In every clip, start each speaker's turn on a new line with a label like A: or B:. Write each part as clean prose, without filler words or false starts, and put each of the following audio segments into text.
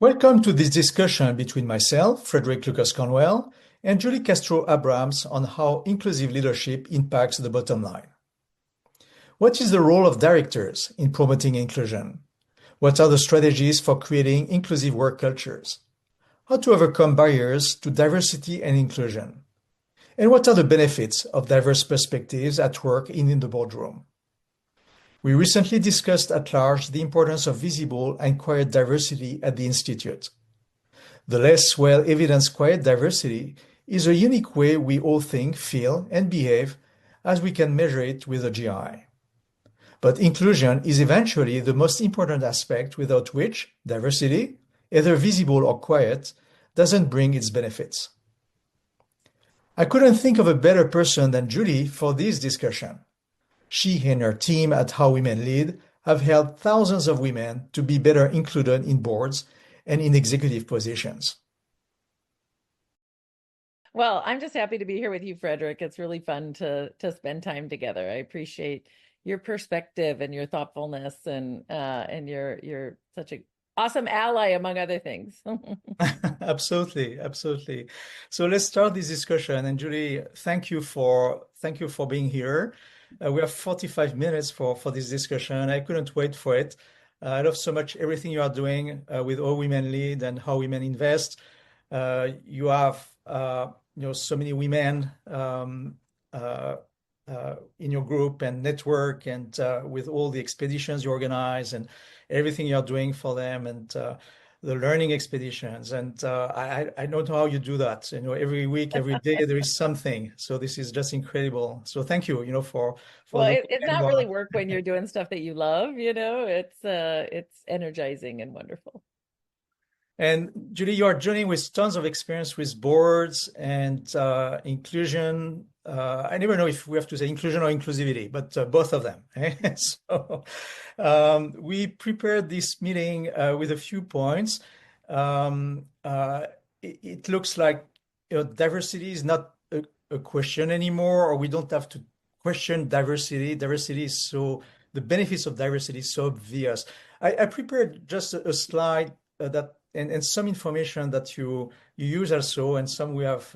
A: Welcome to this discussion between myself, Frederic Lucas-Conwell, and Julie Castro Abrams on how inclusive leadership impacts the bottom line. What is the role of directors in promoting inclusion? What are the strategies for creating inclusive work cultures? How to overcome barriers to diversity and inclusion? And what are the benefits of diverse perspectives at work in the boardroom? We recently discussed at large the importance of visible and quiet diversity at the Institute. The less well-evidenced quiet diversity is a unique way we all think, feel, and behave as we can measure it with a GI. But inclusion is eventually the most important aspect without which diversity, either visible or quiet, doesn't bring its benefits. I couldn't think of a better person than Julie for this discussion. She and her team at How Women Lead have helped thousands of women to be better included in boards and in executive positions.
B: Well, I'm just happy to be here with you, Frederic. It's really fun to spend time together. I appreciate your perspective and your thoughtfulness, and you're such an awesome ally, among other things.
A: Absolutely, absolutely. So let's start this discussion. And Julie, thank you for being here. We have 45 minutes for this discussion. I couldn't wait for it. I love so much everything you are doing with How Women Lead and How Women Invest. You have so many women in your group and network, and with all the expeditions you organize and everything you're doing for them, and the learning expeditions. And I don't know how you do that. Every week, every day, there is something. So this is just incredible. So thank you, for
B: well, it's not really work when you're doing stuff that you love. It's energizing and wonderful.
A: And Julie, you are joining with tons of experience with boards and inclusion. I never know if we have to say inclusion or inclusivity, but both of them. So we prepared this meeting with a few points. It looks like diversity is not a question anymore, or we don't have to question diversity. Diversity is the benefits of diversity is so obvious. I prepared just a slide that and some information that you use also, and some we have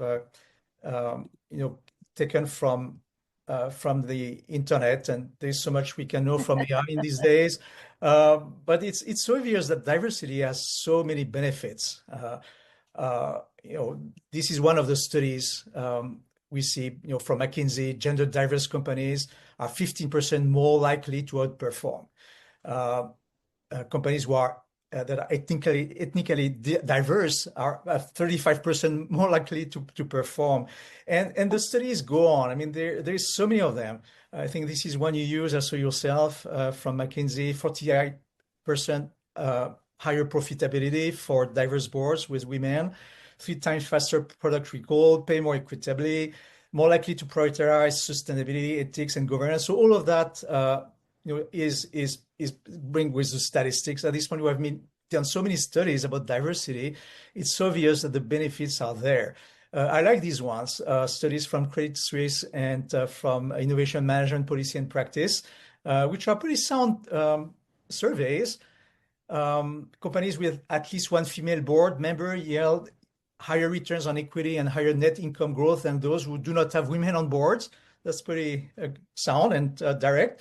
A: taken from the internet, and there's so much we can know from AI in these days. But it's so obvious that diversity has so many benefits. This is one of the studies we see, from McKinsey. Gender diverse companies are 15% more likely to outperform companies who are that are ethnically diverse are 35% more likely to perform. And the studies go on. I mean, there is so many of them. I think this is one you use also yourself from McKinsey. 48% higher profitability for diverse boards with women, 3 times faster product recall, pay more equitably, more likely to prioritize sustainability, ethics, and governance. So all of that is bring with the statistics. At this point, we have done so many studies about diversity. It's obvious that the benefits are there. I like these ones, studies from Credit Suisse and from Innovation Management Policy and Practice, which are pretty sound surveys. Companies with at least one female board member yield higher returns on equity and higher net income growth than those who do not have women on boards. That's pretty sound and direct.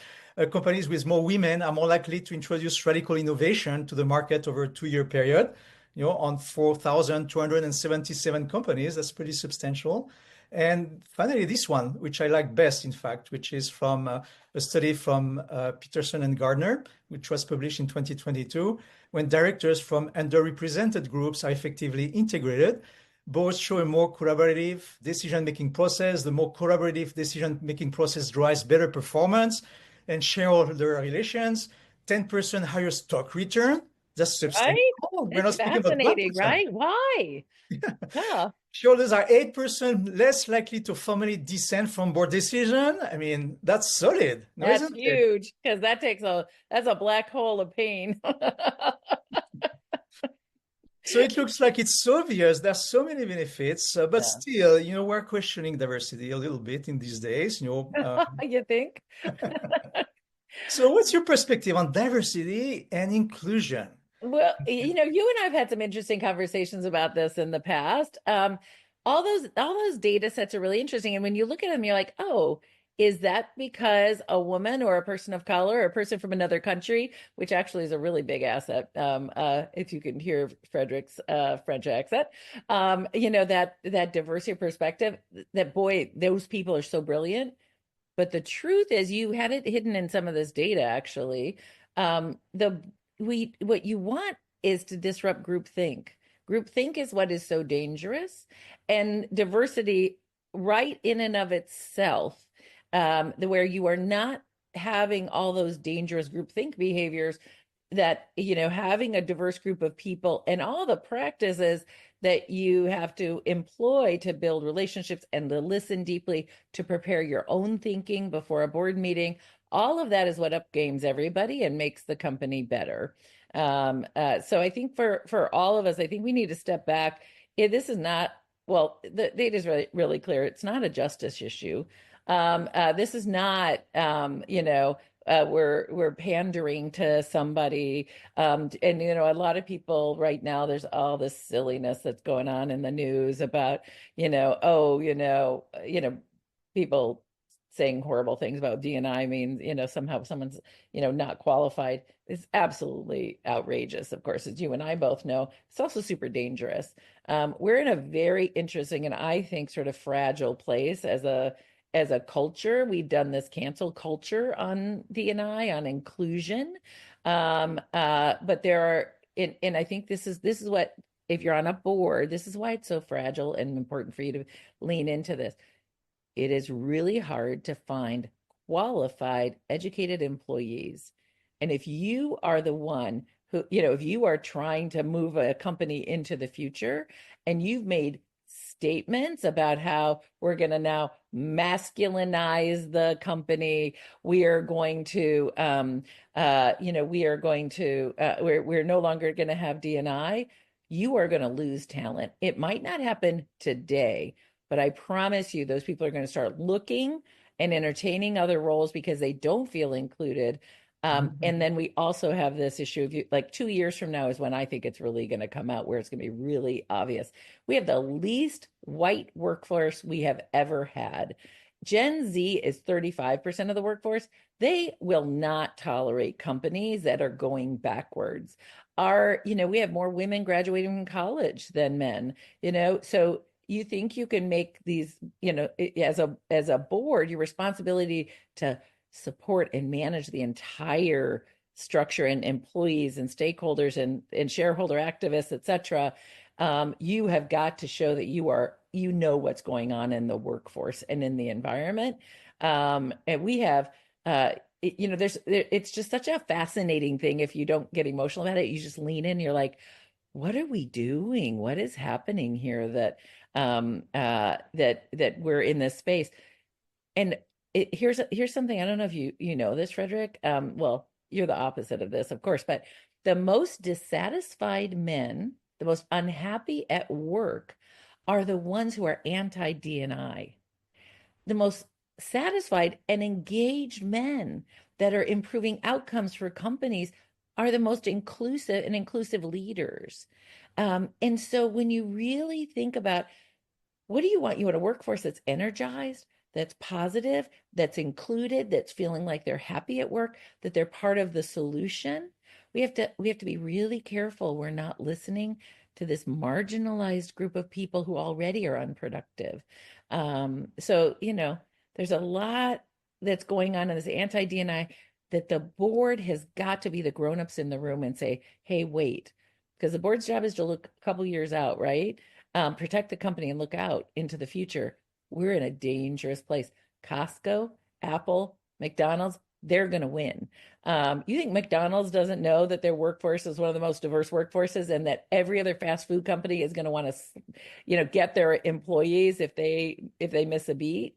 A: Companies with more women are more likely to introduce radical innovation to the market over a 2-year period. On 4,277 companies, that's pretty substantial. And finally, this one, which I like best, in fact, which is from a study from Peterson and Gardner, which was published in 2022, when directors from underrepresented groups are effectively integrated. Boards show a more collaborative decision-making process. The more collaborative decision-making process drives better performance and shareholder relations, 10% higher stock return. That's substantial.
B: Right?
A: We're not speaking about 1%.
B: Right? Why? Yeah.
A: Shareholders are 8% less likely to formally dissent from board decision. I mean, that's solid.
B: That's huge, because that's a black hole of pain.
A: So it looks like it's so obvious. There's so many benefits, but still, we're questioning diversity a little bit in these days.
B: You think?
A: So what's your perspective on diversity and inclusion?
B: Well, you and I've had some interesting conversations about this in the past. All those data sets are really interesting. And when you look at them, you're like, oh, is that because a woman or a person of color or a person from another country, which actually is a really big asset, if you can hear Frederic's French accent, that diversity of perspective, that boy, those people are so brilliant. But the truth is, you had it hidden in some of this data, actually. The we What you want is to disrupt groupthink. Groupthink is what is so dangerous, and diversity, right in and of itself, where you are not having all those dangerous groupthink behaviors. That having a diverse group of people and all the practices that you have to employ to build relationships and to listen deeply, to prepare your own thinking before a board meeting, all of that is what upgames everybody and makes the company better. So I think for all of us, I think we need to step back. This is not, well, the data is really clear. It's not a justice issue. This is not, we're pandering to somebody. And a lot of people right now, there's all this silliness that's going on in the news about, people saying horrible things about D&I means, somehow someone's, not qualified. It's absolutely outrageous. Of course, as you and I both know, it's also super dangerous. We're in a very interesting and I think sort of fragile place as a culture. We've done this cancel culture on D&I, on inclusion. But there are, and I think this is what, if you're on a board, this is why it's so fragile and important for you to lean into this. It is really hard to find qualified, educated employees. And if you are the one who, if you are trying to move a company into the future and you've made statements about how we're going to now masculinize the company, we are going to, we're no longer going to have D&I, you are going to lose talent. It might not happen today, but I promise you, those people are going to start looking and entertaining other roles because they don't feel included. And then we also have this issue of like 2 years from now is when I think it's really going to come out, where it's going to be really obvious. We have the least white workforce we have ever had. Gen Z is 35% of the workforce. They will not tolerate companies that are going backwards. We have more women graduating from college than men, so you think you can make these, as a board, your responsibility to support and manage the entire structure and employees and stakeholders and shareholder activists, et cetera. You have got to show that you know what's going on in the workforce and in the environment. And we have, it's just such a fascinating thing. If you don't get emotional about it, you just lean in, you're like, what are we doing? What is happening here that we're in this space? And here's something, I don't know if you know this, Frederic. Well, you're the opposite of this, of course, but the most dissatisfied men, the most unhappy at work, are the ones who are anti-D&I. The most satisfied and engaged men that are improving outcomes for companies are the most inclusive leaders. And so when you really think about, what do you want? You want a workforce that's energized, that's positive, that's included, that's feeling like they're happy at work, that they're part of the solution. We have to be really careful we're not listening to this marginalized group of people who already are unproductive. So, there's a lot that's going on in this anti-D&I that the board has got to be the grown-ups in the room and say, hey, wait, because the board's job is to look a couple years out, right? Protect the company and look out into the future. We're in a dangerous place. Costco, Apple, McDonald's, they're going to win. You think McDonald's doesn't know that their workforce is one of the most diverse workforces, and that every other fast food company is going to want to, get their employees if they miss a beat,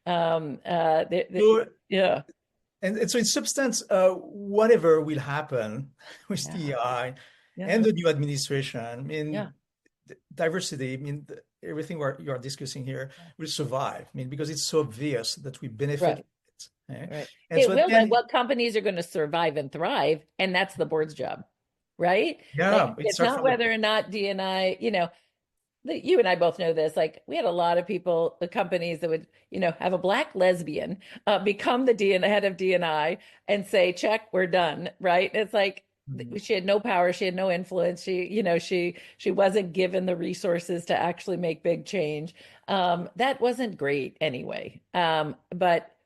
A: So,
B: yeah,
A: and so in substance, whatever will happen with
B: yeah,
A: TI
B: yeah,
A: and the new administration, I
B: yeah,
A: mean, diversity, I mean, everything you are discussing here will survive. I mean, because it's so obvious that we benefit
B: right,
A: from it.
B: right.
A: And
B: It
A: so
B: will, and
A: again,
B: what companies are going to survive and thrive, and that's the board's job. right? Like
A: Yeah, it
B: it's
A: starts
B: not
A: from the
B: whether or not D&I, you and I both know this. Like we had a lot of people, the companies that would, have a black lesbian become the DN head of DNI and say, check, we're done, right? It's like
A: Mhm.
B: she had no power, she had no influence. She wasn't given the resources to actually make big change. That wasn't great anyway. But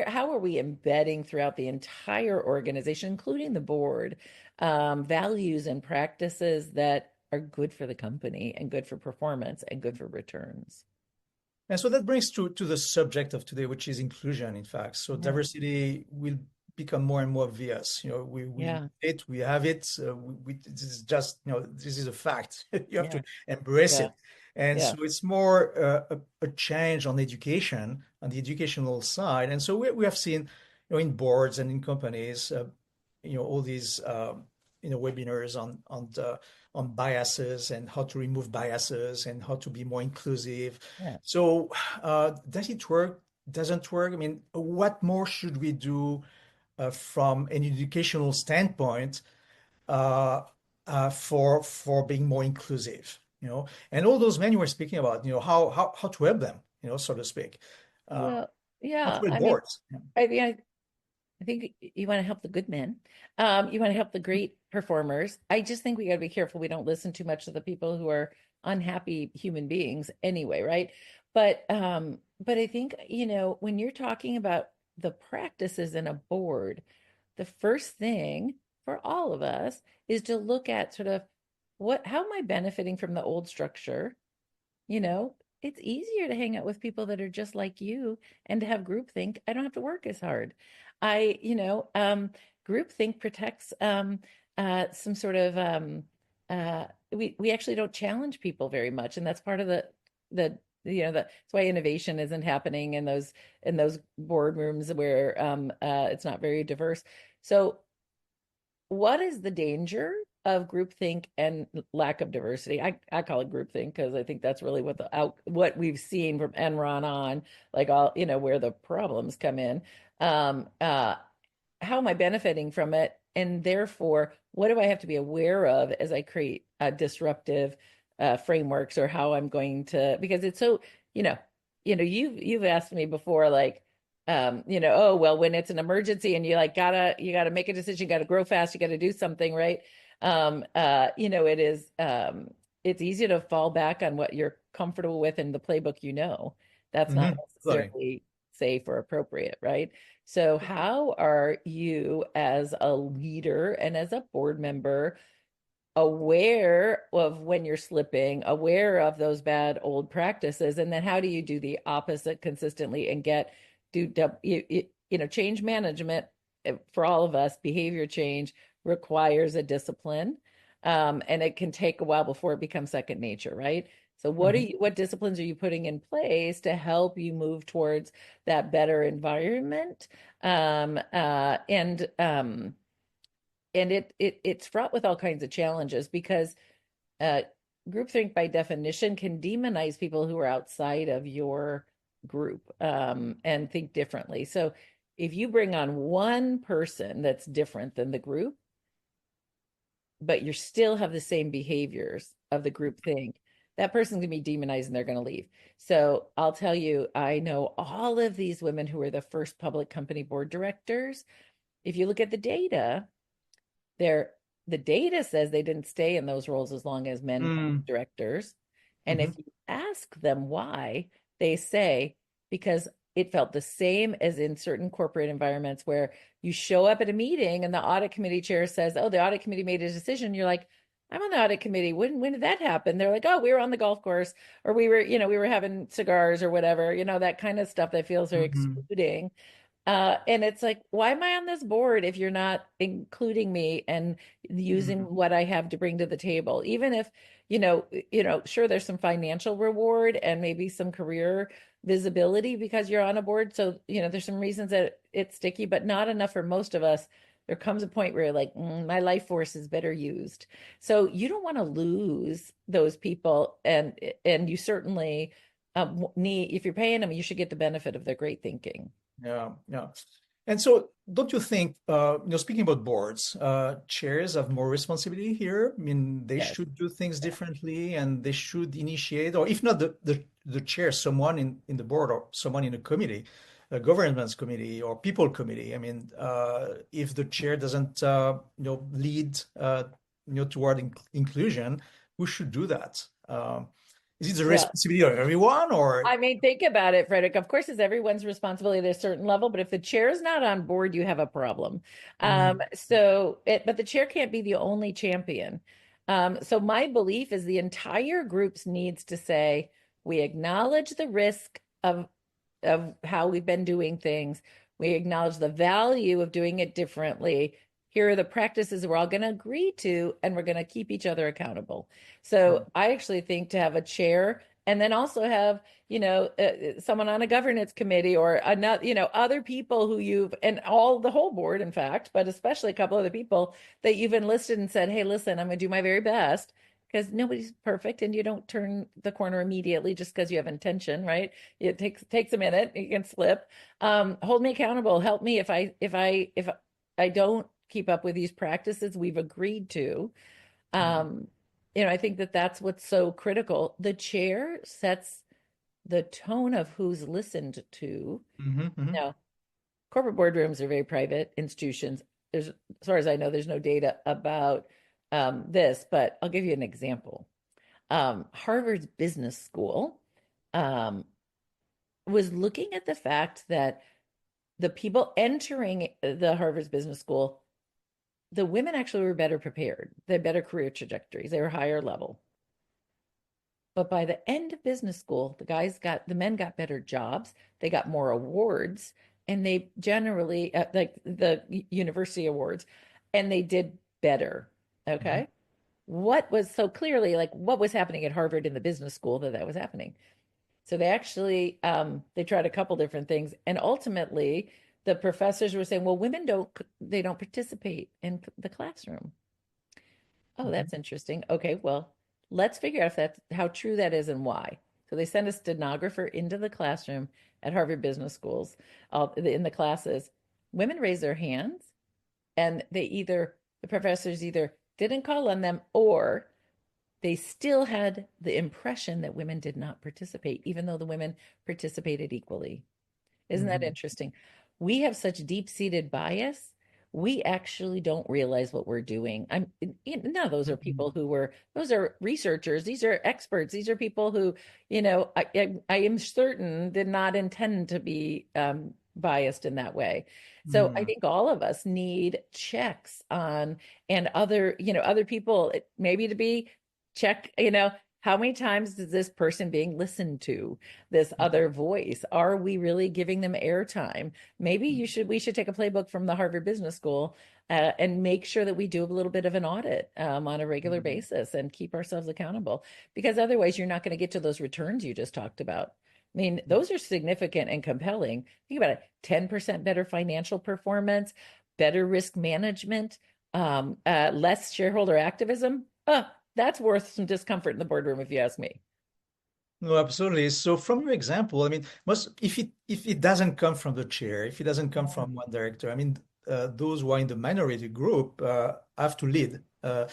B: how are we embedding throughout the entire organization, including the board, values and practices that are good for the company and good for performance and good for returns?
A: And so that brings to the subject of today, which is inclusion, in fact. So
B: Yeah,
A: diversity will become more and more obvious. We
B: yeah,
A: it, we have it. This is just, this is a fact. You have
B: yeah,
A: to embrace
B: yeah,
A: it. And
B: yeah,
A: so it's more a change on education, on the educational side. And so we have seen, in boards and in companies, all these, webinars on biases and how to remove biases and how to be more inclusive.
B: yeah.
A: So, does it work? Doesn't work? I mean, what more should we do from an educational standpoint uh, for being more inclusive? And all those men you were speaking about, how to help them, so to speak, uh,
B: Well,
A: how
B: yeah.
A: to help
B: I mean,
A: boards.
B: I mean, I think you want to help the good men. You want to help the great performers. I just think we got to be careful we don't listen too much to the people who are unhappy human beings anyway, right? But I think, when you're talking about the practices in a board, the first thing for all of us is to look at sort of how am I benefiting from the old structure? You know, it's easier to hang out with people that are just like you and to have groupthink. I don't have to work as hard. I, you know, Groupthink protects some sort of we actually don't challenge people very much, and that's part of that's why innovation isn't happening in those boardrooms where it's not very diverse. So what is the danger of groupthink and lack of diversity? I call it groupthink because I think that's really what we've seen from Enron on, like all, where the problems come in. Um, uh, how am I benefiting from it? And therefore, what do I have to be aware of as I create disruptive frameworks, or how I'm going to, because it's so, you know, you've asked me before, like, oh, well, when it's an emergency and you gotta make a decision, gotta grow fast, you gotta do something, right? It is it's easy to fall back on what you're comfortable with in the playbook, that's not
A: Totally.
B: necessarily safe or appropriate, right? So, how are you as a leader and as a board member aware of when you're slipping, aware of those bad old practices, and then how do you do the opposite consistently and change management for all of us, behavior change requires a discipline. And it can take a while before it becomes second nature, right? So
A: Mhm.
B: what disciplines are you putting in place to help you move towards that better environment? And it's fraught with all kinds of challenges because uh, groupthink by definition can demonize people who are outside of your group and think differently. So if you bring on one person that's different than the group, but you still have the same behaviors of the group thing, that person's going to be demonized and they're going to leave. So I'll tell you, I know all of these women who are the first public company board directors. If you look at the data, they're the data says they didn't stay in those roles as long as men
A: Mm.
B: directors. And if
A: Mhm.
B: you ask them why, they say because it felt the same as in certain corporate environments where you show up at a meeting and the audit committee chair says, "Oh, the audit committee made a decision." You're like, "I'm on the audit committee. When did that happen?" They're like, "Oh, we were on the golf course, or we were having cigars or whatever." That kind of stuff that feels very
A: Mhm.
B: excluding. And it's like, why am I on this board if you're not including me and using
A: Mhm.
B: what I have to bring to the table? Even if, sure, there's some financial reward and maybe some career visibility because you're on a board. So, there's some reasons that it's sticky, but not enough for most of us. There comes a point where you're like, my life force is better used. So you don't want to lose those people, and you certainly need, if you're paying them, you should get the benefit of their great thinking.
A: Yeah, yeah. And so, don't you think, speaking about boards, chairs have more responsibility here? I mean, they
B: Yes.
A: should do things
B: Yeah.
A: differently and they should initiate, or if not the chair, someone in the board or someone in a committee, a governance committee or people committee. I mean, if the chair doesn't, lead, toward inclusion, who should do that? Is it the
B: Well,
A: responsibility of everyone or?
B: I mean, think about it, Frederic. Of course, it's everyone's responsibility at a certain level, but if the chair is not on board, you have a problem.
A: Mhm.
B: But the chair can't be the only champion. So my belief is the entire groups needs to say, we acknowledge the risk of how we've been doing things. We acknowledge the value of doing it differently. Here are the practices we're all going to agree to, and we're going to keep each other accountable. So I actually think to have a chair and then also have, someone on a governance committee or another, other people who and the whole board, in fact, but especially a couple other people that you've enlisted and said, hey, listen, I'm going to do my very best because nobody's perfect and you don't turn the corner immediately just because you have intention, right? It takes a minute. You can slip. Hold me accountable. Help me if I don't keep up with these practices we've agreed to. Um, I think that that's what's so critical. The chair sets the tone of who's listened to.
A: Mhm, mhm,
B: Now, corporate boardrooms are very private institutions. As far as I know, there's no data about this, but I'll give you an example. Harvard's Business School um, was looking at the fact that the people entering the Harvard's Business School, the women actually were better prepared. They had better career trajectories. They were higher level. But by the end of business school, the men got better jobs, they got more awards, and they generally, like the university awards, and they did better.
A: mhm,
B: Okay. What was so clearly like what was happening at Harvard in the business school that was happening? So they actually they tried a couple different things, and ultimately the professors were saying, well, women don't participate in the classroom. Oh,
A: mhm,
B: that's interesting. Okay, well, let's figure out if that's how true that is and why. So they sent a stenographer into the classroom at Harvard Business Schools in the classes. Women raised their hands, and the professors either didn't call on them or they still had the impression that women did not participate, even though the women participated equally. Isn't that
A: mhm,
B: interesting? We have such deep-seated bias. We actually don't realize what we're doing. No, those are
A: mhm,
B: people those are researchers. These are experts. These are people who, I am certain did not intend to be biased in that way. So I
A: mhm,
B: think all of us need checks on and other people maybe to be check, how many times is this person being listened to? This other voice? Are we really giving them airtime? Maybe we should take a playbook from the Harvard Business School and make sure that we do a little bit of an audit on a regular
A: mhm,
B: basis and keep ourselves accountable because otherwise you're not going to get to those returns you just talked about. I mean, those are significant and compelling. Think about it, 10% better financial performance, better risk management, less shareholder activism. That's worth some discomfort in the boardroom, if you ask me.
A: No, absolutely. So from your example, I mean, most if it doesn't come from the chair, if it doesn't come
B: Yeah.
A: from one director, I mean, those who are in the minority group have to lead.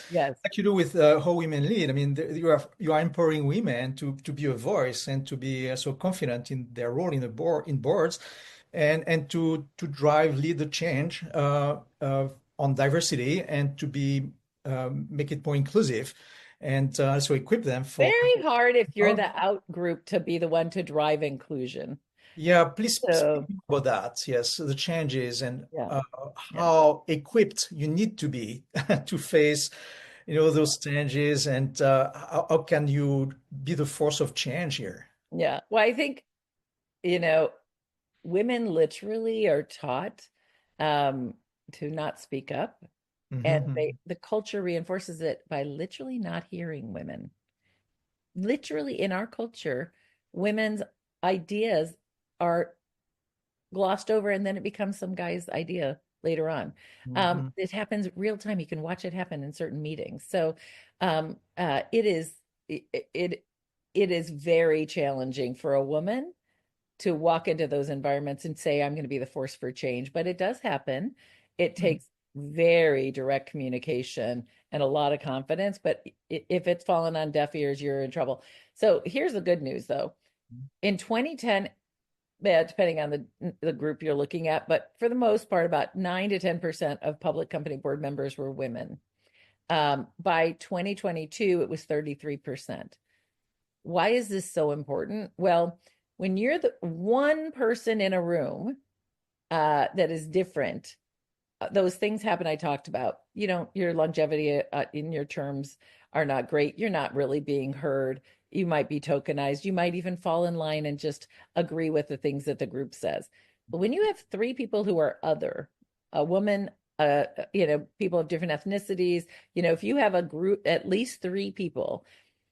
B: Yes.
A: Like you do with how women lead. I mean, you are empowering women to be a voice and to be so confident in their role in the boards, and to lead the change on diversity and to be make it more inclusive and also equip them for.
B: Very hard if you're
A: Oh,
B: the out group to be the one to drive inclusion.
A: yeah, please speak
B: So,
A: about that. Yes, the changes and
B: yeah, yeah,
A: how equipped you need to be to face, those changes, and how can you be the force of change here?
B: yeah. Well, I think, you know, women literally are taught um, to not speak up, and
A: Hmm.
B: the culture reinforces it by literally not hearing women. Literally in our culture, women's ideas are glossed over and then it becomes some guy's idea later on.
A: Hmm.
B: It happens real time. You can watch it happen in certain meetings. So it is it, it it is very challenging for a woman to walk into those environments and say, I'm going to be the force for change. But it does happen. It
A: Mm.
B: takes very direct communication and a lot of confidence. But if it's fallen on deaf ears, you're in trouble. So here's the good news, though. In 2010, depending on the group you're looking at, but for the most part, about 9 to 10% of public company board members were women. By 2022, it was 33%. Why is this so important? Well, when you're the one person in a room that is different, those things happen I talked about. Your longevity in your terms are not great. You're not really being heard. You might be tokenized. You might even fall in line and just agree with the things that the group says. But when you have three people who are other, a woman, people of different ethnicities, if you have a group, at least three people,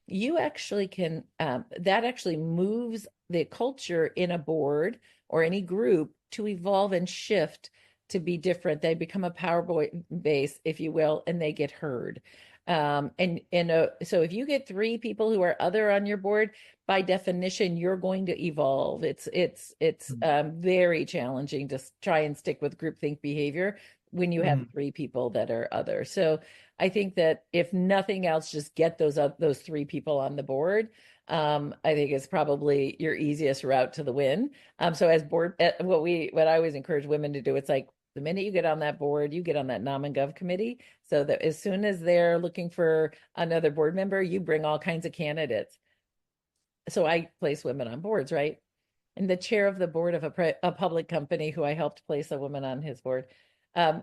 B: you actually can, that actually moves the culture in a board or any group to evolve and shift to be different. They become a power base, if you will, and they get heard. So if you get three people who are other on your board, by definition, you're going to evolve. It's very challenging to try and stick with groupthink behavior when you have three people that are other. So I think that if nothing else, just get those three people on the board. I think it's probably your easiest route to the win. So as board, what I always encourage women to do, it's like the minute you get on that board, you get on that nom and gov committee, so that as soon as they're looking for another board member, you bring all kinds of candidates. So I place women on boards, right? And the chair of the board of a public company who I helped place a woman on his board,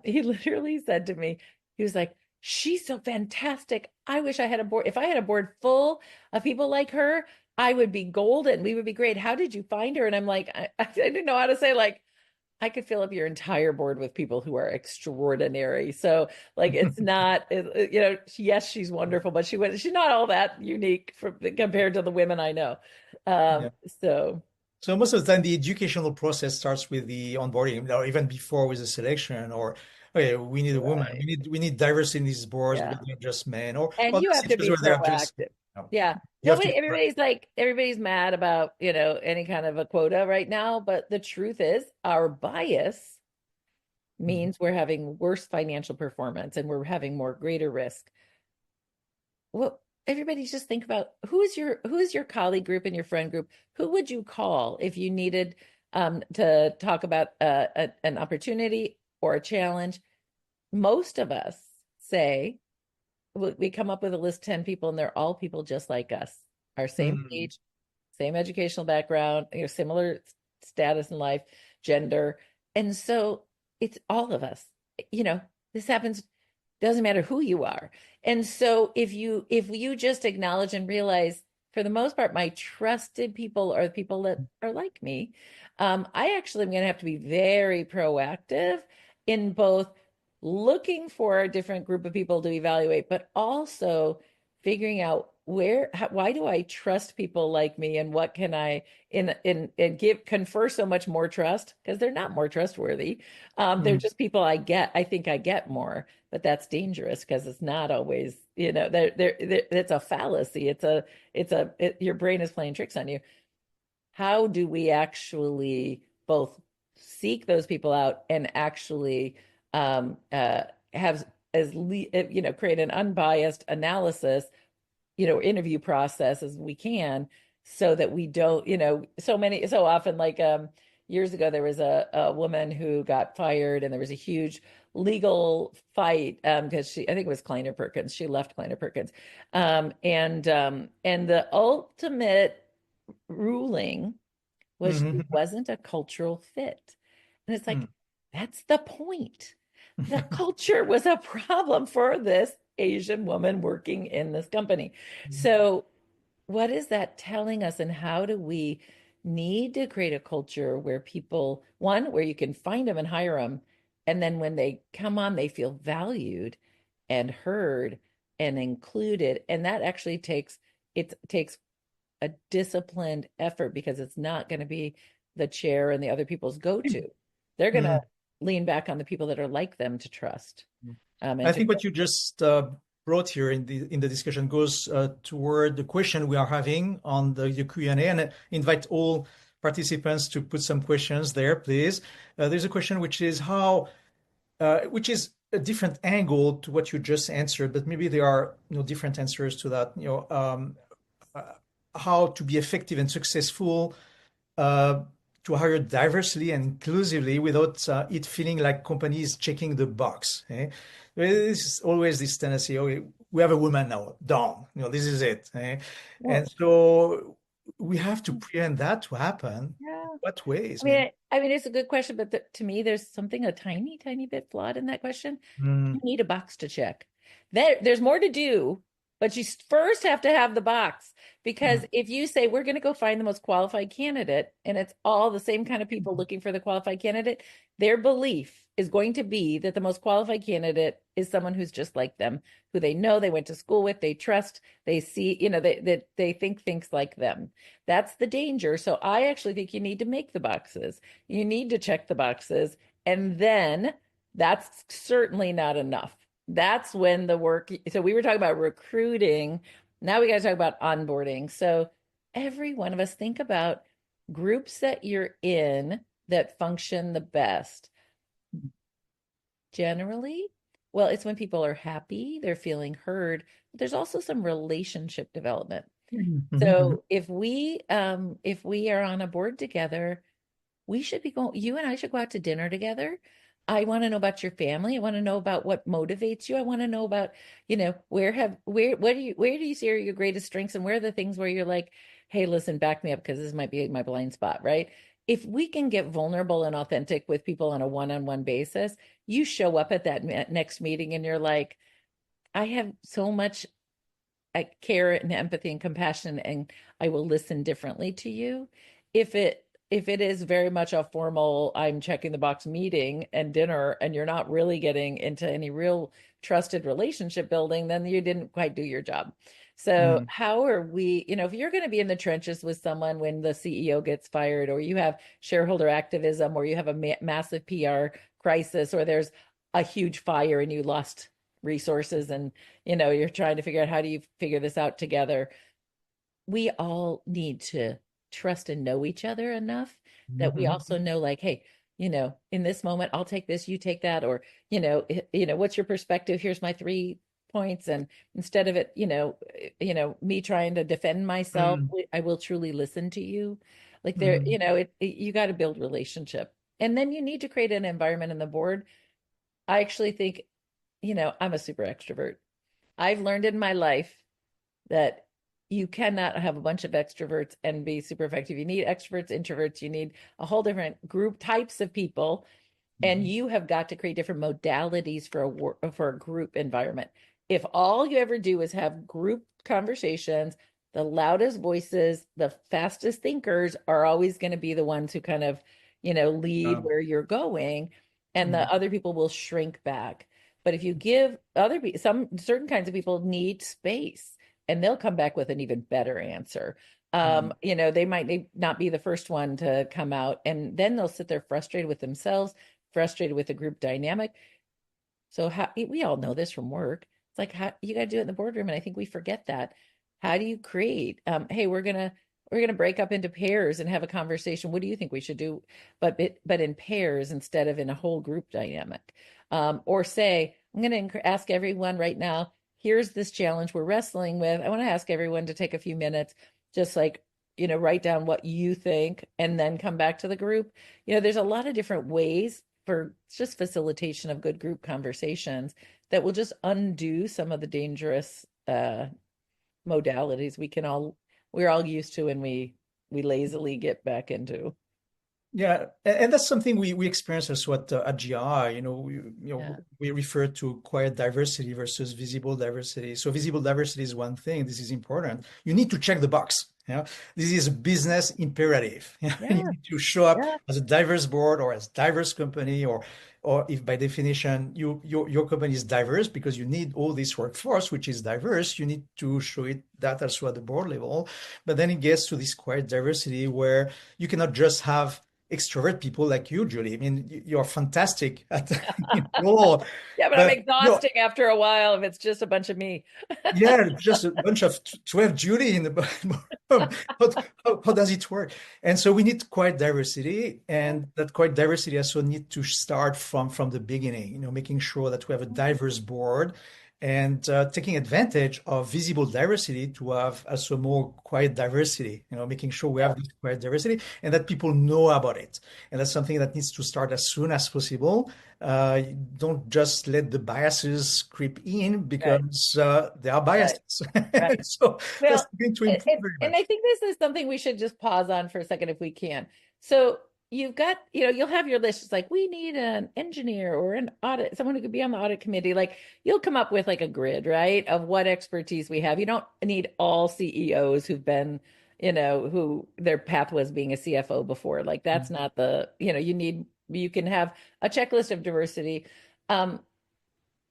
B: he literally said to me, he was like, she's so fantastic. I wish I had a board. If I had a board full of people like her, I would be golden. We would be great. How did you find her? And I'm like, I didn't know how to say, like, I could fill up your entire board with people who are extraordinary. So like, it's not, yes, she's wonderful, but she's not all that unique compared to the women I know.
A: Yeah.
B: So
A: So most of the time, the educational process starts with the onboarding, or even before with the selection, or okay, we need a woman,
B: right.
A: we need diversity in these boards
B: Yeah.
A: because they're just men, or
B: And you
A: the
B: have to
A: situations
B: be
A: where they're just,
B: proactive.
A: know,
B: Yeah.
A: you have to be
B: Everybody's mad about, any kind of a quota right now, but the truth is our bias
A: Mhm.
B: means we're having worse financial performance and we're having more greater risk. Well, everybody just think about who's your colleague group and your friend group. Who would you call if you needed to talk about an opportunity or a challenge? Most of us say we come up with a list 10 people and they're all people just like us, our same
A: Mhm.
B: age, same educational background, similar status in life, gender. And so it's all of us. This happens, doesn't matter who you are. And so if you just acknowledge and realize, for the most part, my trusted people are the people that are like me, I actually am going to have to be very proactive in both looking for a different group of people to evaluate, but also figuring out why do I trust people like me, and what can I and confer so much more trust, because they're not more trustworthy. They're
A: Mhm.
B: just people I think I get more, but that's dangerous because it's not always, it's a fallacy. Your brain is playing tricks on you. How do we actually both seek those people out and actually have create an unbiased analysis, interview process as we can, so that we don't, so often, like years ago, there was a woman who got fired and there was a huge legal fight because I think it was Kleiner Perkins. She left Kleiner Perkins. And the ultimate ruling was she
A: Mhm.
B: wasn't a cultural fit. And it's like,
A: Mhm.
B: that's the point. The culture was a problem for this Asian woman working in this company. So, what is that telling us? And how do we need to create a culture where people, one, where you can find them and hire them, and then when they come on, they feel valued and heard and included. And that actually takes a disciplined effort, because it's not going to be the chair and the other people's go-to. They're going to
A: Mhm.
B: lean back on the people that are like them to trust, and
A: I
B: to
A: think what you just brought here in the discussion goes toward the question we are having on the Q&A, and I invite all participants to put some questions there, please. There's a question which is which is a different angle to what you just answered, but maybe there are different answers to that. Uh, how to be effective and successful uh, to hire diversely and inclusively without it feeling like companies checking the box. Eh? There's always this tendency, oh, we have a woman now, done. This is it. Eh? And
B: Well,
A: so we have to prevent that to happen.
B: yeah.
A: What ways,
B: I
A: maybe?
B: mean, I mean, it's a good question, but to me, there's something a tiny, tiny bit flawed in that question.
A: Mm,
B: You need a box to check. There's more to do, but you first have to have the box. Because
A: mm,
B: if you say we're going to go find the most qualified candidate, and it's all the same kind of people looking for the qualified candidate, their belief is going to be that the most qualified candidate is someone who's just like them, who they know, they went to school with, they trust, they see, they think thinks like them. That's the danger. So I actually think you need to make the boxes. You need to check the boxes, and then that's certainly not enough. That's when the work. So we were talking about recruiting. Now we got to talk about onboarding. So every one of us think about groups that you're in that function the best. Generally, well, it's when people are happy, they're feeling heard, but there's also some relationship development.
A: mhm, mhm,
B: So if we are on a board together, we should be going, you and I should go out to dinner together. I want to know about your family. I want to know about what motivates you. I want to know about, where do you see are your greatest strengths, and where are the things where you're like, hey, listen, back me up because this might be my blind spot, right? If we can get vulnerable and authentic with people on a one-on-one basis, you show up at that next meeting and you're like, I have so much care and empathy and compassion, and I will listen differently to you. If it is very much a formal, I'm checking the box meeting and dinner, and you're not really getting into any real trusted relationship building, then you didn't quite do your job. So
A: mm,
B: how are we, if you're going to be in the trenches with someone when the CEO gets fired, or you have shareholder activism, or you have a massive PR crisis, or there's a huge fire and you lost resources, and you're trying to figure out how do you figure this out together. We all need to trust and know each other enough that we
A: mhm,
B: also know, like, hey, in this moment, I'll take this, you take that, or what's your perspective? Here's my 3 points. And instead of it, me trying to defend myself,
A: mm,
B: I will truly listen to you. Like, there,
A: mm,
B: you got to build relationship, and then you need to create an environment in the board. I actually think, I'm a super extrovert. I've learned in my life that you cannot have a bunch of extroverts and be super effective. You need extroverts, introverts, you need a whole different group types of people, and
A: mhm,
B: you have got to create different modalities for a group environment. If all you ever do is have group conversations, the loudest voices, the fastest thinkers are always going to be the ones who kind of, lead
A: um,
B: where you're going, and
A: mm,
B: the other people will shrink back. But if you give other people, some certain kinds of people need space, and they'll come back with an even better answer.
A: mm,
B: They might not be the first one to come out, and then they'll sit there frustrated with themselves, frustrated with the group dynamic. So how we all know this from work. It's like, how you got to do it in the boardroom, and I think we forget that. How do you create? Hey, we're gonna break up into pairs and have a conversation. What do you think we should do? But in pairs instead of in a whole group dynamic. Or say, I'm gonna ask everyone right now. Here's this challenge we're wrestling with. I want to ask everyone to take a few minutes, just like, write down what you think, and then come back to the group. There's a lot of different ways for just facilitation of good group conversations that will just undo some of the dangerous modalities we're all used to, and we lazily get back into.
A: yeah, and that's something we experience also at GI.
B: Yeah.
A: We refer to quiet diversity versus visible diversity. So visible diversity is one thing. This is important. You need to check the box. This is a business imperative. You
B: Yeah.
A: need to show up
B: Yeah.
A: as a diverse board or as diverse company, or if by definition your company is diverse because you need all this workforce which is diverse, you need to show it that also at the board level. But then it gets to this quiet diversity where you cannot just have extrovert people like you, Julie. I mean, you're fantastic at your role,
B: Yeah, but I'm
A: but
B: exhausting after a while if it's just a bunch of me.
A: yeah, just a bunch of 12 Julie in the room. How does it work? And so we need quite diversity, and that quite diversity also need to start from the beginning, making sure that we have a diverse board and taking advantage of visible diversity to have also more quiet diversity, making sure we
B: Yeah,
A: have this quiet diversity and that people know about it. And that's something that needs to start as soon as possible. Don't just let the biases creep in
B: right,
A: because they are
B: right,
A: biases.
B: right.
A: So that's
B: Well,
A: going to improve very
B: and I
A: much.
B: think this is something we should just pause on for a second if we can. So you've got, you'll have your list. It's like, we need an engineer or an audit, someone who could be on the audit committee. Like you'll come up with like a grid, right, of what expertise we have. You don't need all CEOs who've been, who their path was being a CFO before. Like that's not the, you can have a checklist of diversity. Um,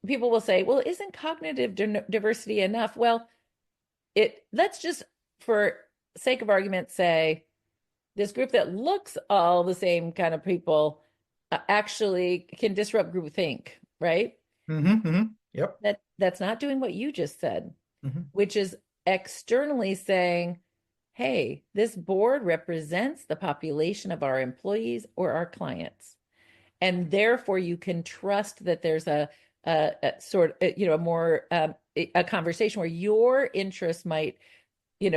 B: People will say, well, isn't cognitive diversity enough? Well, let's just for sake of argument say this group that looks all the same kind of people actually can disrupt groupthink, right?
A: Yep.
B: That's not doing what you just said,
A: Hmm.
B: which is externally saying, hey, this board represents the population of our employees or our clients, and therefore you can trust that there's a sort of, a more a conversation where your interests might,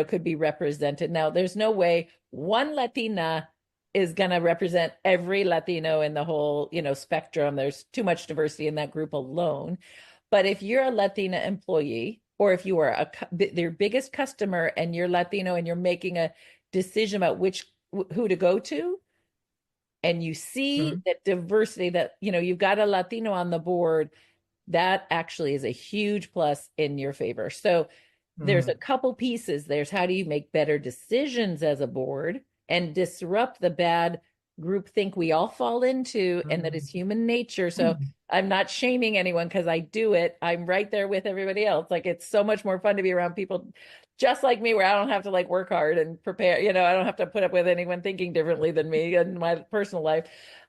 B: could be represented. Now, there's no way one Latina is going to represent every Latino in the whole, spectrum. There's too much diversity in that group alone. But if you're a Latina employee, or if you are their biggest customer and you're Latino and you're making a decision about who to go to, and you see
A: Hmm.
B: that diversity, that, you've got a Latino on the board, that actually is a huge plus in your favor. So there's a
A: Hmm.
B: couple pieces. There's how do you make better decisions as a board and disrupt the bad group think we all fall into, and that is human nature. So I'm not shaming anyone because I do it. I'm right there with everybody else. Like it's so much more fun to be around people just like me, where I don't have to like work hard and prepare, I don't have to put up with anyone thinking differently than me in my personal life.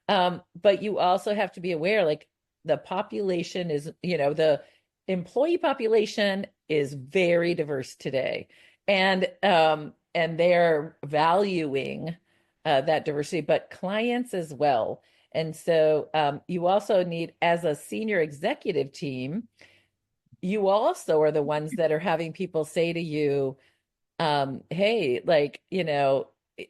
B: But you also have to be aware, like the population is, the employee population is very diverse today, and they're valuing that diversity, but clients as well. And so you also need, as a senior executive team, you also are the ones that are having people say to you, hey, like,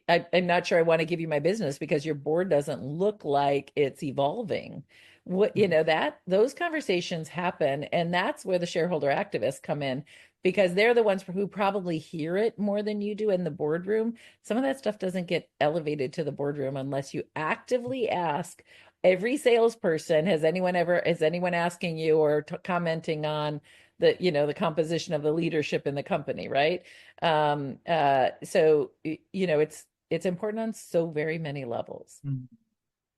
B: I'm not sure I want to give you my business because your board doesn't look like it's evolving. What, that those conversations happen, and that's where the shareholder activists come in, because they're the ones who probably hear it more than you do in the boardroom. Some of that stuff doesn't get elevated to the boardroom unless you actively ask every salesperson, is anyone asking you or commenting on the composition of the leadership in the company, right? So it's important on so very many levels.
A: Hmm.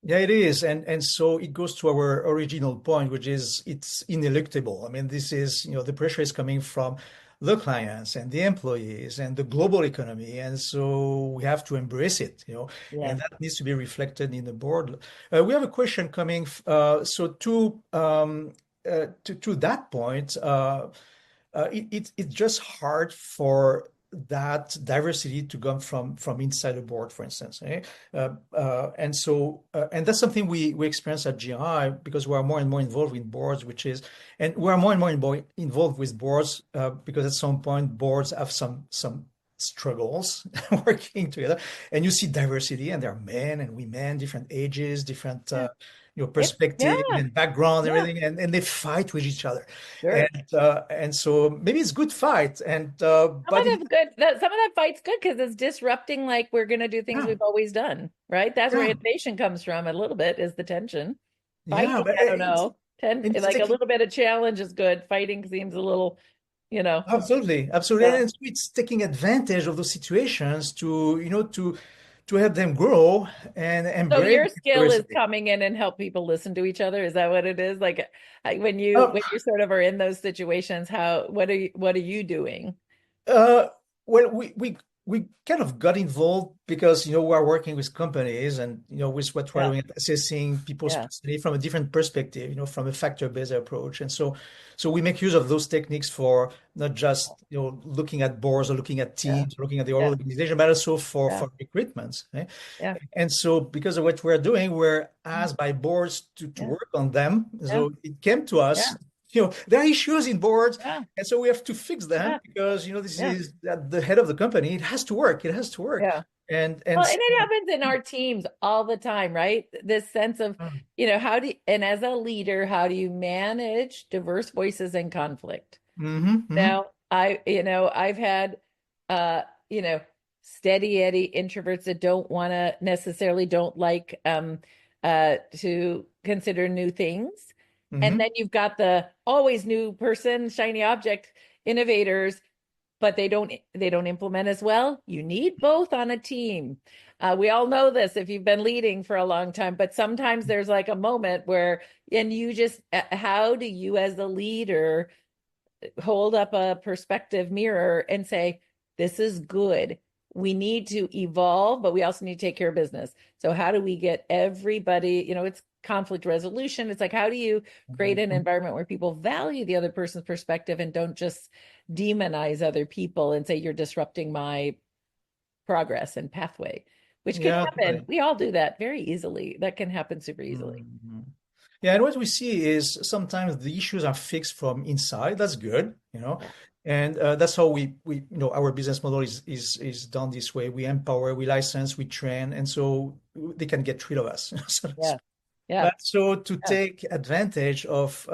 A: Yeah, it is. And so it goes to our original point, which is it's ineluctable. I mean, this is, the pressure is coming from the clients and the employees and the global economy. And so we have to embrace it,
B: Yeah.
A: and that needs to be reflected in the board. We have a question coming. So to that point, it's just hard for that diversity to come from inside the board, for instance. And that's something we experience at GI because we are more and more involved with boards, and we are more and more involved with boards because at some point boards have some struggles working together, and you see diversity, and there are men and women, different ages, different
B: Yeah.
A: perspective
B: Yeah.
A: and background, and
B: Yeah.
A: everything, and they fight with each other,
B: Sure.
A: and so maybe it's good fight, and
B: Some of
A: but it,
B: that's good. Some of that fight's good because it's disrupting, like we're going to do things
A: yeah,
B: we've always done, right? That's where
A: yeah,
B: innovation comes from a little bit, is the tension.
A: yeah,
B: Fighting,
A: but
B: I don't know.
A: it's
B: Like a
A: taking
B: little bit of challenge is good. Fighting seems a little, you know,
A: absolutely, absolutely,
B: yeah.
A: and so it's taking advantage of those situations to to help them grow and
B: So
A: embrace
B: your skill is
A: diversity.
B: coming in and help people listen to each other. Is that what it is? Like
A: Uh,
B: when you sort of are in those situations, what are you doing?
A: Uh, well, we we kind of got involved because, we are working with companies and, with what we're
B: Yeah,
A: doing, assessing people's
B: yeah,
A: personality from a different perspective, from a factor-based approach. And so we make use of those techniques for not just, looking at boards or looking at
B: yeah,
A: teams, or looking at the whole
B: yeah,
A: organization, but also for,
B: yeah,
A: for recruitments. Eh?
B: yeah,
A: And so because of what we're doing, we're asked by boards to
B: yeah,
A: work on them.
B: yeah,
A: So it came to
B: yeah,
A: us, there are issues in boards,
B: yeah,
A: and so we have to fix them
B: yeah,
A: because, this
B: yeah,
A: is at the head of the company. It has to work. It has to work.
B: yeah.
A: And
B: Well, and
A: so,
B: it happens in our teams all the time, right? This sense of, how do you, and as a leader, how do you manage diverse voices and conflict?
A: mm-hmm,
B: Now, I've had, uh, you know, steady Eddie introverts that don't like to consider new things. And
A: mm-hmm,
B: then you've got the always new person, shiny object innovators, but they don't implement as well. You need both on a team. We all know this if you've been leading for a long time, but sometimes there's like a moment where, and you just, how do you as the leader hold up a perspective mirror and say, this is good. We need to evolve, but we also need to take care of business. So, how do we get everybody, it's conflict resolution. It's like, how do you create an
A: mm-hmm.
B: environment where people value the other person's perspective and don't just demonize other people and say, you're disrupting my progress and pathway, which can
A: Yeah,
B: happen.
A: totally.
B: We all do that very easily. That can happen super easily.
A: Mhm. Yeah, and what we see is sometimes the issues are fixed from inside. That's good,
B: Yeah.
A: and that's how we our business model is done this way. We empower, we license, we train, and so they can get rid of us. So to
B: Yeah.
A: speak.
B: Yeah.
A: But so to
B: Yeah.
A: take advantage of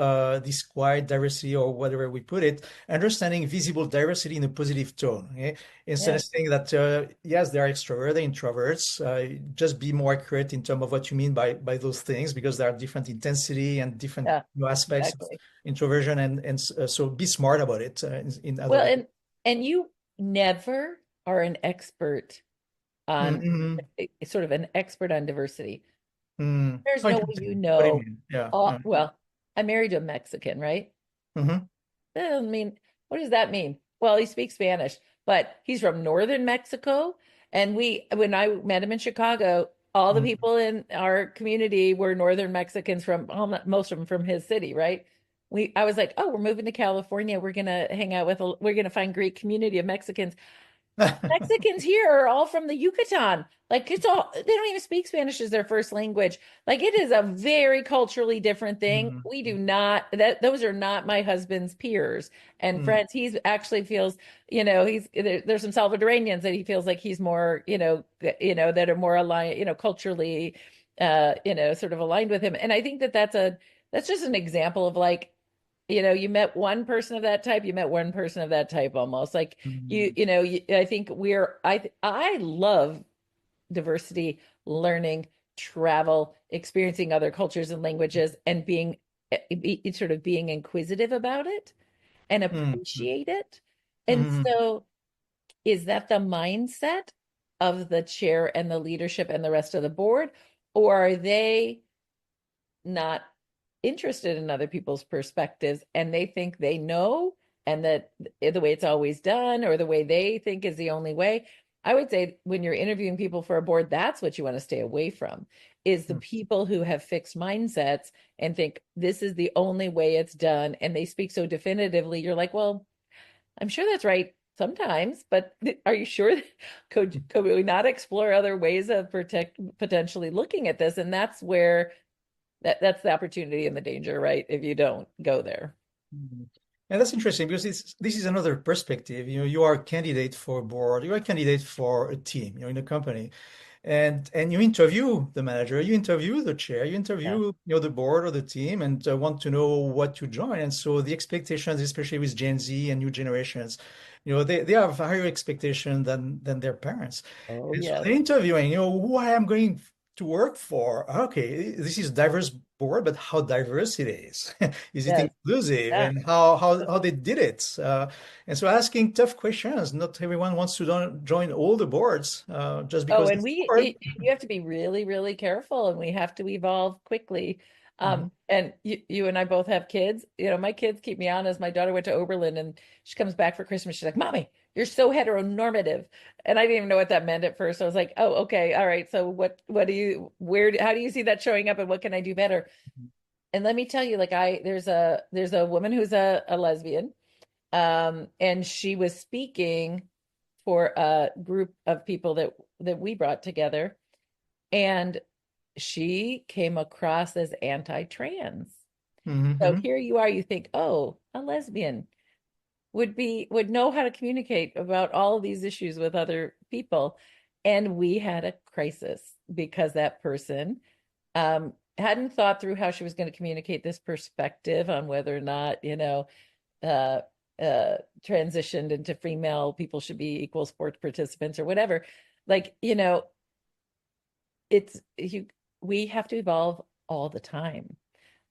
A: this quiet diversity or whatever we put it, understanding visible diversity in a positive tone. Okay? Instead of
B: Yeah.
A: saying that, yes, they are extroverts, they're introverts, just be more accurate in terms of what you mean by those things, because there are different intensity and different
B: Yeah.
A: aspects of
B: Exactly.
A: introversion. And so be smart about it in other
B: Well,
A: ways.
B: and you never are an expert on
A: Mm-hmm.
B: sort of an expert on diversity.
A: Mm.
B: There's
A: How
B: no way
A: interesting. What do you mean? Yeah.
B: well, I'm married to a Mexican, right?
A: Mm-hmm.
B: That doesn't mean, what does that mean? Well, he speaks Spanish, but he's from northern Mexico. And when I met him in Chicago, all the people in our community were northern Mexicans most of them from his city, right? I was like, oh, we're moving to California. We're gonna hang out we're gonna find great community of Mexicans. Mexicans here are all from the Yucatan. Like it's all, they don't even speak Spanish as their first language. Like it is a very culturally different thing. We do not, those are not my husband's peers and
A: Mm-hmm.
B: friends. He's actually feels, there's some Salvadoranians that he feels like he's more, that are more aligned, culturally, sort of aligned with him. And I think that that's just an example of like, you met one person of that type, you met one person of that type almost like I think I love diversity, learning, travel, experiencing other cultures and languages and sort of being inquisitive about it and
A: Mm-hmm.
B: appreciate it. And
A: Mm-hmm.
B: so is that the mindset of the chair and the leadership and the rest of the board, or are they not interested in other people's perspectives and they think they know and that the way it's always done or the way they think is the only way? I would say when you're interviewing people for a board, that's what you want to stay away from, is the people who have fixed mindsets and think this is the only way it's done. And they speak so definitively. You're like, well, I'm sure that's right sometimes, but are you sure? Could we not explore other ways of potentially looking at this? And that's where that's the opportunity and the danger, right? If you don't go there.
A: Mhm. And that's interesting because this is another perspective. You are a candidate for a board, you are a candidate for a team, in a company, and you interview the manager, you interview the chair, you interview,
B: Yeah.
A: the board or the team, and want to know what to join. And so the expectations, especially with Gen Z and new generations, they have higher expectation than their parents.
B: Oh,
A: And so
B: yes.
A: they're interviewing, who I am going to work for. Okay, this is diverse board, but how diverse it is. Is it
B: Yes.
A: inclusive,
B: Yeah.
A: and how they did it? And so asking tough questions. Not everyone wants to join all the boards just
B: Oh,
A: because
B: and
A: it's board.
B: you have to be really, really careful and we have to evolve quickly.
A: Mhm.
B: And you and I both have kids. My kids keep me honest. My daughter went to Oberlin and she comes back for Christmas. She's like, Mommy, you're so heteronormative. And I didn't even know what that meant at first. I was like, oh, okay, all right. So what do you, how do you see that showing up and what can I do better? And let me tell you, like there's a woman who's a lesbian, and she was speaking for a group of people that we brought together, and she came across as anti-trans. So
A: Hmm.
B: here you are, you think, oh, a lesbian would know how to communicate about all of these issues with other people. And we had a crisis because that person hadn't thought through how she was going to communicate this perspective on whether or not, uh, transitioned into female people should be equal sports participants or whatever. Like, it's you we have to evolve all the time.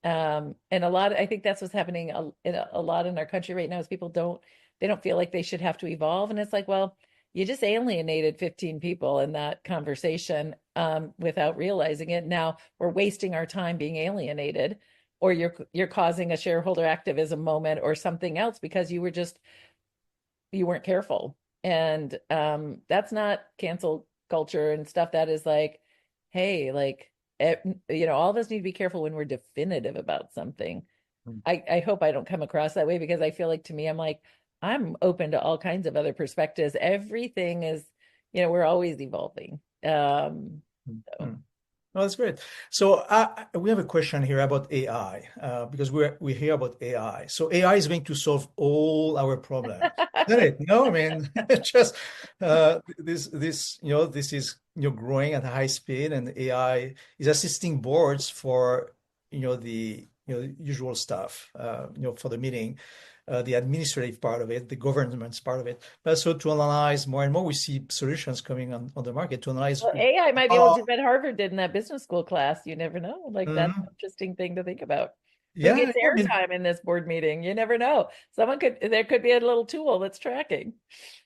B: And I think that's what's happening a lot in our country right now is people they don't feel like they should have to evolve. And it's like, well, you just alienated 15 people in that conversation, without realizing it. Now we're wasting our time being alienated, or you're causing a shareholder activism moment or something else because you weren't careful. And that's not cancel culture and stuff. That is like, hey, like, all of us need to be careful when we're definitive about something. I hope I don't come across that way because I feel like to me, I'm like, I'm open to all kinds of other perspectives. Everything is, we're always evolving. So.
A: Oh, that's great. So we have a question here about AI because we hear about AI. So AI is going to solve all our problems, isn't it? No, I mean, just this is growing at a high speed, and AI is assisting boards for the usual stuff, for the meeting, the administrative part of it, the governance part of it. But also to analyze more and more, we see solutions coming on the market to analyze
B: Well, AI might be able to
A: how.
B: do what Harvard did in that business school class. You never know. Like that's an
A: Mhm.
B: interesting thing to think about. Who
A: Yeah,
B: gets
A: yeah, I mean,
B: airtime in this board meeting? You never know. There could be a little tool that's tracking.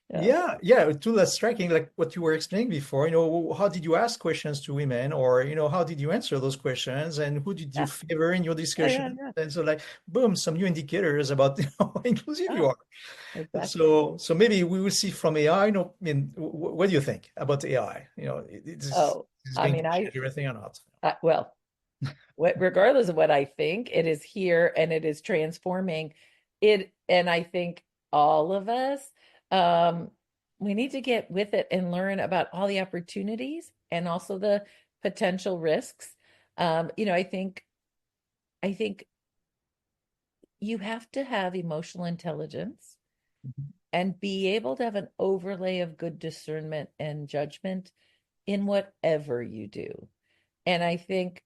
B: Yeah.
A: yeah, yeah. A tool that's striking, like what you were explaining before. How did you ask questions to women, or how did you answer those questions, and who did you
B: Yeah.
A: favor in your
B: Yeah. Yeah.
A: discussion?
B: Yeah.
A: And so, like, boom, some new indicators about how inclusive
B: Yeah.
A: you are.
B: Exactly.
A: So maybe we will see from AI. I mean, what do you think about AI?
B: Oh,
A: It's
B: I
A: going to
B: mean,
A: change everything or not?
B: well, regardless of what I think, it is here and it is transforming it. And I think all of us, um, we need to get with it and learn about all the opportunities and also the potential risks. I think you have to have emotional intelligence and be able to have an overlay of good discernment and judgment in whatever you do. And I think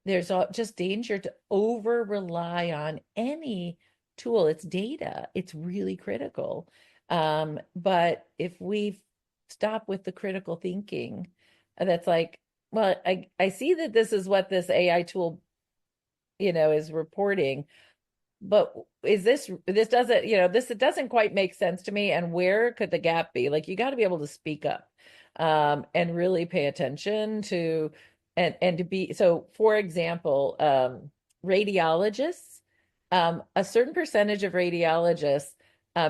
B: there's just danger to over rely on any tool. It's data, it's really critical. But if we stop with the critical thinking, that's like, well, I see that this is what this AI tool, is reporting, but this doesn't, this it doesn't quite make sense to me. And where could the gap be? Like you got to be able to speak up, and really pay attention to, and to be so. For example, radiologists, a certain percentage of radiologists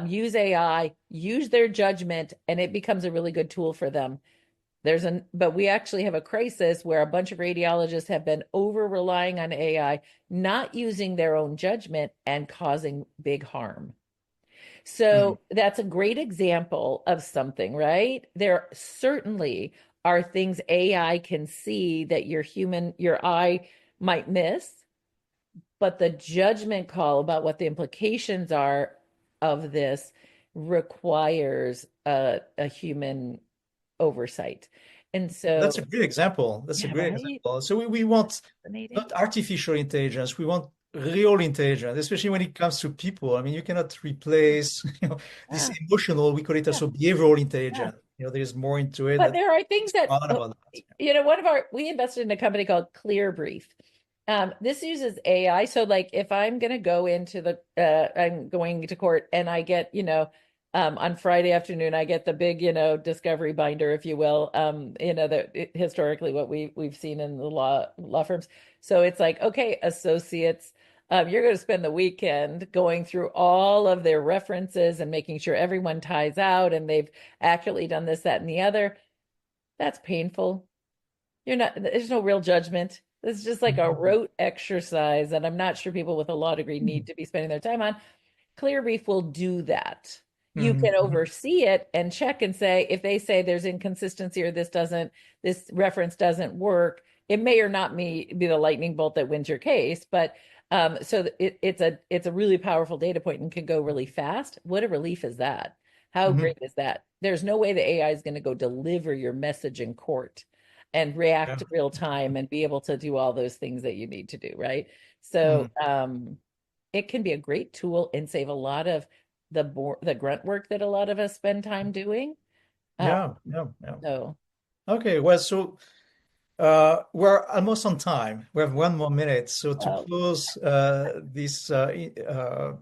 B: use AI, use their judgment, and it becomes a really good tool for them. But we actually have a crisis where a bunch of radiologists have been over relying on AI, not using their own judgment and causing big harm.
A: Hmm.
B: So that's a great example of something, right? There certainly are things AI can see that your eye might miss, but the judgment call about what the implications are of this requires a human oversight. And
A: That's a
B: so,
A: great example. That's a
B: yeah,
A: great
B: right?
A: example. So we want
B: Fascinating.
A: not artificial intelligence. We want real intelligence, especially when it comes to people. I mean, you cannot replace, this
B: Yeah,
A: emotional, we call it
B: yeah,
A: also behavioral
B: yeah.
A: intelligence. There's more into it
B: But
A: that
B: there are things
A: is
B: that,
A: fun about that.
B: we invested in a company called Clear Brief. This uses AI. So like if I'm going to go I'm going to court and I get, on Friday afternoon, I get the big, discovery binder, if you will, historically what we've seen in the law firms. So it's like, okay, associates, You're going to spend the weekend going through all of their references and making sure everyone ties out and they've actually done this, that, and the other. That's painful. You're not, there's no real judgment. It's just like a
A: Mhm.
B: rote exercise that I'm not sure people with a law degree need to be spending their time on. Clearreef will do that. You can
A: Mhm. Mhm.
B: oversee it and check and say, if they say there's inconsistency or this reference doesn't work, it may or not be the lightning bolt that wins your case. But it's a really powerful data point and can go really fast. What a relief is that? How
A: Mhm.
B: great is that? There's no way the AI is going to go deliver your message in court and
A: Yeah.
B: react real time and be able to do all those things that you need to do, right? So
A: Mhm.
B: it can be a great tool and save a lot of the grunt work that a lot of us spend time doing. Uh,
A: Yeah. Yeah. Yeah.
B: so
A: Okay. Well, so we're almost on time. We have 1 more minute. So to
B: uh,
A: close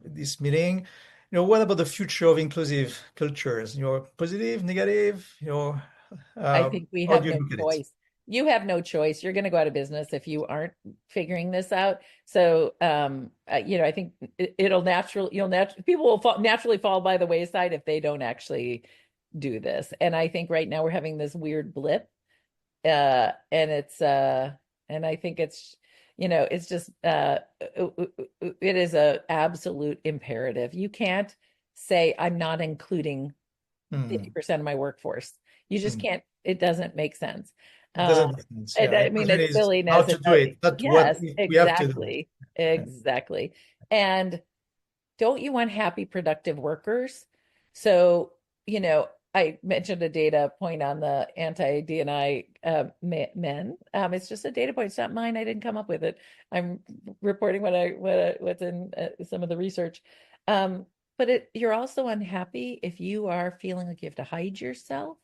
A: this meeting, what about the future of inclusive cultures? Positive, negative,
B: I
A: uh,
B: think we
A: how
B: have
A: do you
B: no
A: look at it?
B: choice. You have no choice. You're going to go out of business if you aren't figuring this out. So, I think it'll naturally, people will naturally fall by the wayside if they don't actually do this. And I think right now we're having this weird blip, and and I think it's just, it is a absolute imperative. You can't say I'm not including
A: Hmm.
B: 50% of my workforce. You just
A: Hmm.
B: can't, it doesn't make sense.
A: It
B: Uh,
A: doesn't make sense.
B: and
A: Yeah.
B: I
A: The
B: mean,
A: question
B: it's
A: is how
B: silliness.
A: to do it, not what
B: Yes,
A: if we have to do it.
B: exactly. Exactly. And don't you want happy, productive workers? So, I mentioned a data point on the anti-DNI men. It's just a data point. It's not mine. I didn't come up with it. I'm reporting what's in some of the research. Um, but you're also unhappy if you are feeling like you have to hide yourself,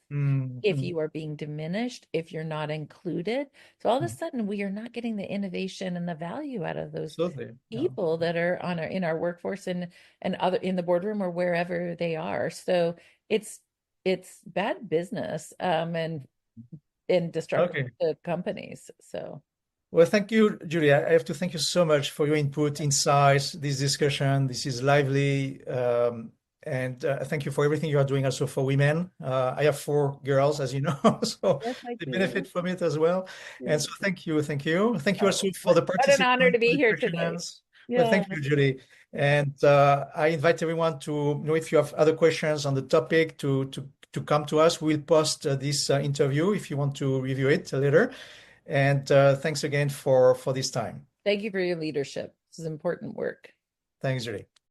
B: if
A: Hmm.
B: you are being diminished, if you're not included. So all of a sudden, we are not getting the innovation and the value out of those
A: Absolutely. Yeah.
B: people that are in our workforce and other in the boardroom or wherever they are. So it's it's bad business, and destructive
A: Okay.
B: to companies. So
A: Well, thank you, Julia. I have to thank you so much for your input, insights, this discussion. This is lively. And thank you for everything you are doing also for women. I have 4 girls, as you know, so
B: yes, I
A: they benefit
B: do.
A: from it as well. And
B: Yeah.
A: so thank you. Thank you. Thank you
B: Oh,
A: also for the
B: what an honor
A: participants,
B: to
A: for
B: be
A: the
B: here today.
A: questions. Well,
B: Yeah.
A: thank you, Julie. And I invite everyone to know if you have other questions on the topic to come to us. We'll post this interview if you want to review it later. And thanks again for this time.
B: Thank you for your leadership. This is important work.
A: Thanks, Julie.